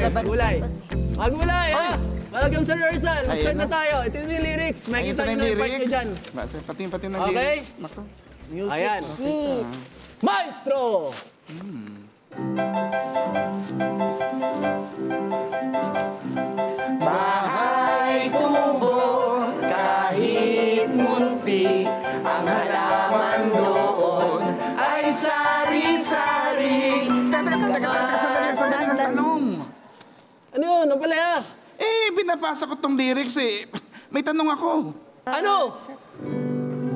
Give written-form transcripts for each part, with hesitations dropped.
Gulay. Magulay, ha? Welcome sa rehearsal. Start na tayo. Ito yung lyrics. Makikita nyo na yung part nyo dyan. Pati na Okay? lyrics. Naku. Ayan. Maestro! Bahay kubo, kahit munti, ang halaman doon ay sari-sari. Sandali ng tanong. Ano yun? Ano pala, ha? Binabasa ko tong lyrics May tanong ako. Ano?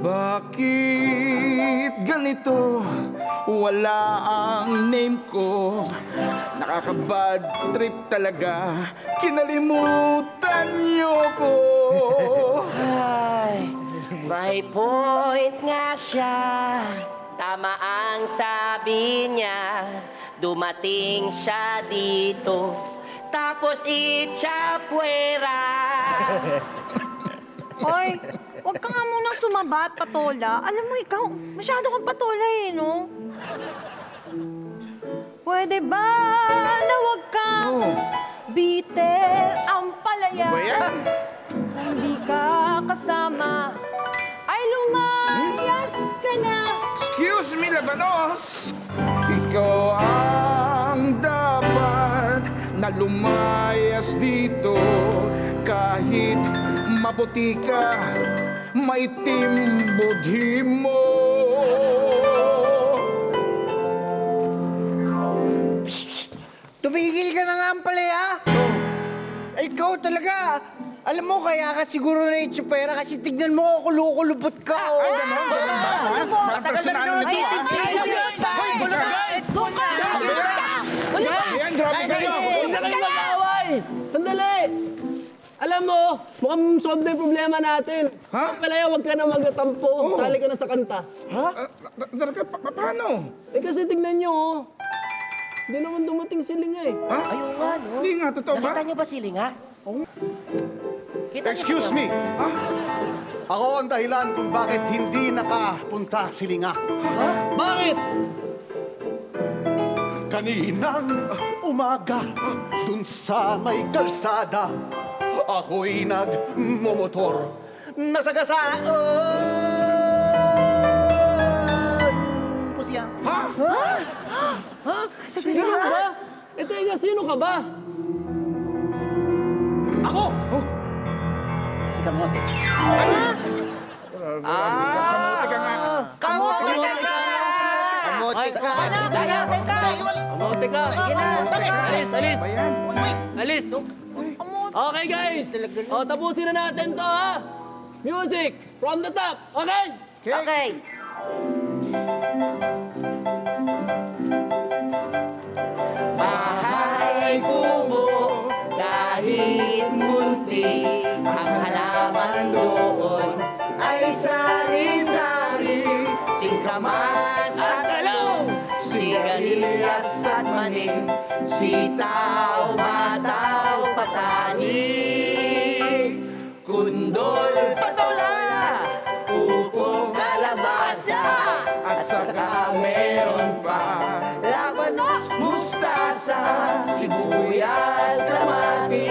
Bakit ganito? Wala ang name ko. Nakaka-bad trip talaga. Kinalimutan niyo ko. Ay, may point nga siya. Tama ang sabi niya. Dumating siya dito, tapos itchapuera. Hoy, huwag ka nga munang sumabat, patola. Alam mo, ikaw, masyado kang patola no? Pwede ba na huwag kang bitter ang palaya? Ba yan? Hindi ka kasama, ay lumayas ka na. Excuse me, Labanos. Ikaw ang dapat na lumayas dito. Kahit maputi ka, maitim budhi mo. Tumigil ka na nga ang palaya. Ikaw talaga. Alam mo, kaya ka siguro na yung tsupera kasi tignan mo, kulukulubot ka. Ay, gano'n? Parang personal na Ayan, grabe kayo. Huwag na kayo mag-away! Sandali! Alam mo, mukhang solve na yung problema natin. Ha? Palaya, huwag ka na magatampo. Sali ka na sa kanta. Talaga, paano? Kasi tignan nyo, oh. Hindi naman dumating si Linga, eh. Ha? Ayun nga, no? Hindi nga, totoo ba? Nakita niyo ba si Linga? Kita niyo Excuse ba? me. Ako ang dahilan kung bakit hindi nakapunta si Linga. Bakit? Kaninang umaga, dun sa may kalsada, ako'y nagmumotor. Nasagasaan ko siya. Sino ka ba? Eh, teka, sino ka ba? Ako! Si Kamote. Kamote ka nga. Kamote ka nga! Kamote ka. Kamote ka! Kamote ka. Sige na! Alis, alis. Ba yan? Alis. Okay, guys. O, tapusin na natin to, ha? Music, from the top. Okay? Okay. Bahay kubo, kahit munti, ang halaman doon ay sari-sari, singkamas at talong, sigarilyas at maning, sitaw, bataw, patani, kundol, patola, upo, kalabasa, At saka meron pa labanos, mustasa, sibuyas, kamatis,